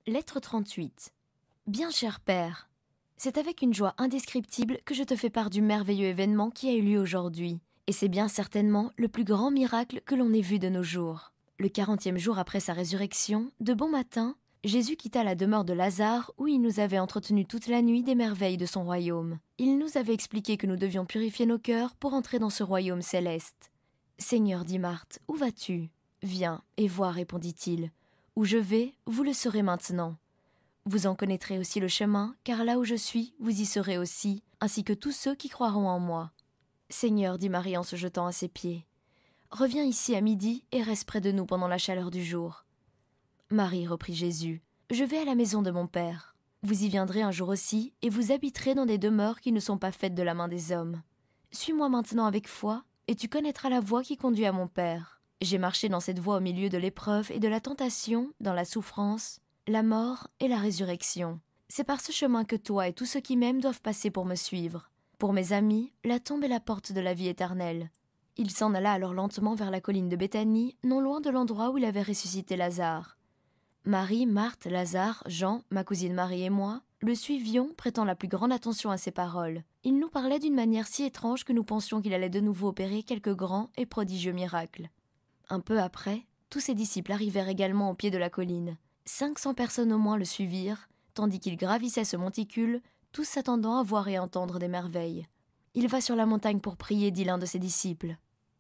Lettre 38. Bien cher Père, c'est avec une joie indescriptible que je te fais part du merveilleux événement qui a eu lieu aujourd'hui, et c'est bien certainement le plus grand miracle que l'on ait vu de nos jours. Le 40e jour après sa résurrection, de bon matin, Jésus quitta la demeure de Lazare où il nous avait entretenus toute la nuit des merveilles de son royaume. Il nous avait expliqué que nous devions purifier nos cœurs pour entrer dans ce royaume céleste. « Seigneur, dit Marthe, où vas-tu ? » ?»« Viens et vois, répondit-il. Où je vais, vous le saurez maintenant. Vous en connaîtrez aussi le chemin, car là où je suis, vous y serez aussi, ainsi que tous ceux qui croiront en moi. Seigneur, dit Marie en se jetant à ses pieds, reviens ici à midi et reste près de nous pendant la chaleur du jour. Marie, reprit Jésus, je vais à la maison de mon Père. Vous y viendrez un jour aussi, et vous habiterez dans des demeures qui ne sont pas faites de la main des hommes. Suis-moi maintenant avec foi, et tu connaîtras la voie qui conduit à mon Père. J'ai marché dans cette voie au milieu de l'épreuve et de la tentation, dans la souffrance, la mort et la résurrection. C'est par ce chemin que toi et tous ceux qui m'aiment doivent passer pour me suivre. Pour mes amis, la tombe est la porte de la vie éternelle. Il s'en alla alors lentement vers la colline de Béthanie, non loin de l'endroit où il avait ressuscité Lazare. Marie, Marthe, Lazare, Jean, ma cousine Marie et moi, le suivions, prêtant la plus grande attention à ses paroles. Il nous parlait d'une manière si étrange que nous pensions qu'il allait de nouveau opérer quelques grands et prodigieux miracles. Un peu après, tous ses disciples arrivèrent également au pied de la colline. 500 personnes au moins le suivirent, tandis qu'il gravissait ce monticule, tous s'attendant à voir et entendre des merveilles. « Il va sur la montagne pour prier, dit l'un de ses disciples. »«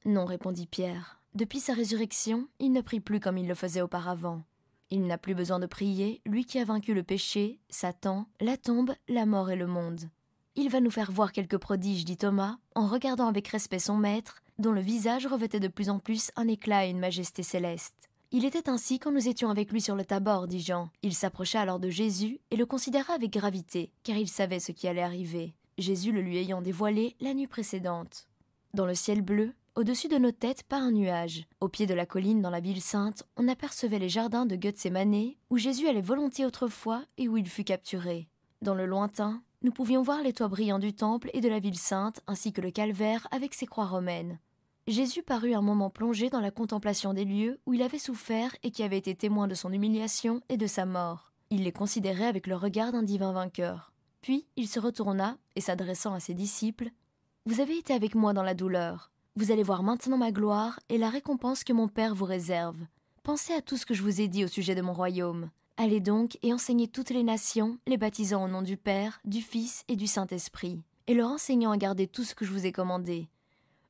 Non, répondit Pierre. Depuis sa résurrection, il ne prie plus comme il le faisait auparavant. Il n'a plus besoin de prier, lui qui a vaincu le péché, Satan, la tombe, la mort et le monde. Il va nous faire voir quelques prodiges, dit Thomas, en regardant avec respect son maître, dont le visage revêtait de plus en plus un éclat et une majesté céleste. Il était ainsi quand nous étions avec lui sur le Tabor, dit Jean. Il s'approcha alors de Jésus et le considéra avec gravité, car il savait ce qui allait arriver, Jésus le lui ayant dévoilé la nuit précédente. Dans le ciel bleu, au-dessus de nos têtes, pas un nuage. Au pied de la colline dans la ville sainte, on apercevait les jardins de Gethsémanée, où Jésus allait volontiers autrefois et où il fut capturé. Dans le lointain, nous pouvions voir les toits brillants du temple et de la ville sainte, ainsi que le calvaire avec ses croix romaines. Jésus parut un moment plongé dans la contemplation des lieux où il avait souffert et qui avaient été témoins de son humiliation et de sa mort. Il les considérait avec le regard d'un divin vainqueur. Puis il se retourna et s'adressant à ses disciples, « Vous avez été avec moi dans la douleur. Vous allez voir maintenant ma gloire et la récompense que mon Père vous réserve. Pensez à tout ce que je vous ai dit au sujet de mon royaume. Allez donc et enseignez toutes les nations, les baptisant au nom du Père, du Fils et du Saint-Esprit, et leur enseignant à garder tout ce que je vous ai commandé.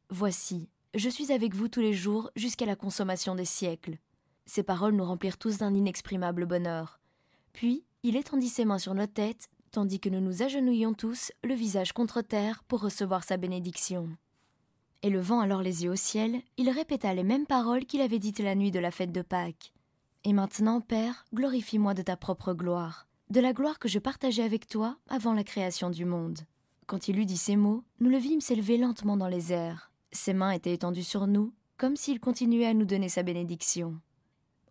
Voici, je suis avec vous tous les jours jusqu'à la consommation des siècles. » Ces paroles nous remplirent tous d'un inexprimable bonheur. Puis, il étendit ses mains sur nos têtes, tandis que nous nous agenouillions tous, le visage contre terre, pour recevoir sa bénédiction. Élevant alors les yeux au ciel, il répéta les mêmes paroles qu'il avait dites la nuit de la fête de Pâques. « Et maintenant, Père, glorifie-moi de ta propre gloire, de la gloire que je partageais avec toi avant la création du monde. » Quand il eut dit ces mots, nous le vîmes s'élever lentement dans les airs. Ses mains étaient étendues sur nous, comme s'il continuait à nous donner sa bénédiction.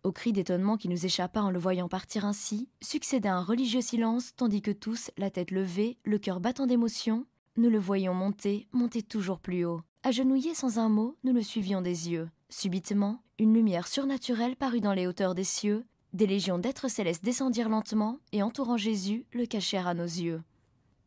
Au cri d'étonnement qui nous échappa en le voyant partir ainsi, succéda un religieux silence, tandis que tous, la tête levée, le cœur battant d'émotion, nous le voyions monter toujours plus haut. Agenouillés sans un mot, nous le suivions des yeux. Subitement, une lumière surnaturelle parut dans les hauteurs des cieux, des légions d'êtres célestes descendirent lentement et entourant Jésus, le cachèrent à nos yeux.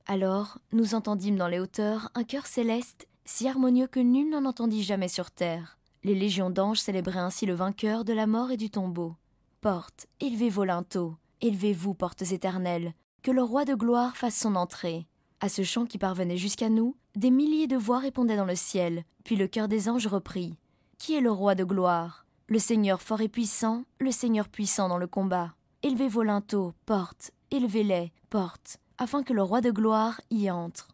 Alors, nous entendîmes dans les hauteurs un chœur céleste, si harmonieux que nul n'en entendit jamais sur terre. Les légions d'anges célébraient ainsi le vainqueur de la mort et du tombeau. Portes, élevez vos linteaux, élevez-vous, portes éternelles, que le roi de gloire fasse son entrée. À ce chant qui parvenait jusqu'à nous, des milliers de voix répondaient dans le ciel, puis le chœur des anges reprit. Qui est le roi de gloire ? Le Seigneur fort et puissant, le Seigneur puissant dans le combat. Élevez vos linteaux, portes, élevez-les, portes, afin que le roi de gloire y entre.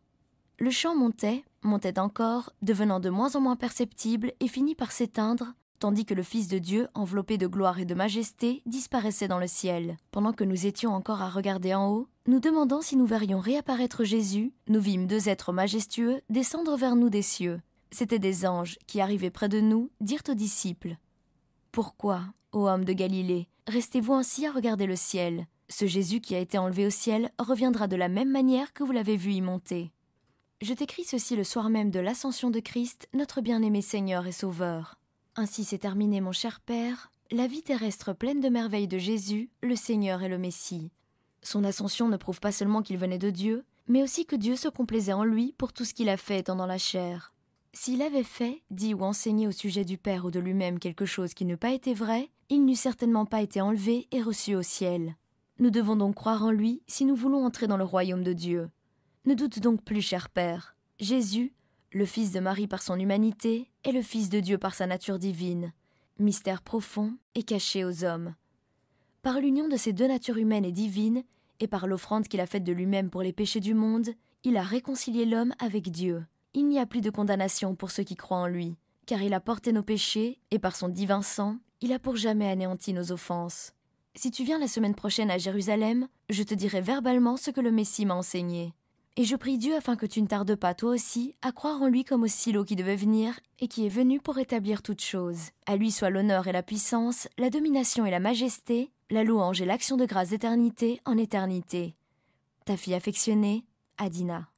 Le chant montait encore, devenant de moins en moins perceptible et finit par s'éteindre, tandis que le Fils de Dieu, enveloppé de gloire et de majesté, disparaissait dans le ciel. Pendant que nous étions encore à regarder en haut, nous demandant si nous verrions réapparaître Jésus, nous vîmes 2 êtres majestueux descendre vers nous des cieux. C'étaient des anges qui, arrivés près de nous, dirent aux disciples, « Pourquoi, ô hommes de Galilée, restez-vous ainsi à regarder le ciel ? Ce Jésus qui a été enlevé au ciel reviendra de la même manière que vous l'avez vu y monter. » Je t'écris ceci le soir même de l'ascension de Christ, notre bien-aimé Seigneur et Sauveur. Ainsi s'est terminé, mon cher Père, la vie terrestre pleine de merveilles de Jésus, le Seigneur et le Messie. Son ascension ne prouve pas seulement qu'il venait de Dieu, mais aussi que Dieu se complaisait en lui pour tout ce qu'il a fait étant dans la chair. S'il avait fait, dit ou enseigné au sujet du Père ou de lui-même quelque chose qui n'eût pas été vrai, il n'eût certainement pas été enlevé et reçu au ciel. Nous devons donc croire en lui si nous voulons entrer dans le royaume de Dieu. Ne doute donc plus, cher Père. Jésus, le Fils de Marie par son humanité, est le Fils de Dieu par sa nature divine. Mystère profond et caché aux hommes. Par l'union de ces deux natures humaines et divines, et par l'offrande qu'il a faite de lui-même pour les péchés du monde, il a réconcilié l'homme avec Dieu. Il n'y a plus de condamnation pour ceux qui croient en lui, car il a porté nos péchés, et par son divin sang, il a pour jamais anéanti nos offenses. Si tu viens la semaine prochaine à Jérusalem, je te dirai verbalement ce que le Messie m'a enseigné. Et je prie Dieu afin que tu ne tardes pas toi aussi à croire en lui comme au silo qui devait venir et qui est venu pour établir toutes choses. À lui soit l'honneur et la puissance, la domination et la majesté, la louange et l'action de grâce d'éternité en éternité. Ta fille affectionnée, Adina.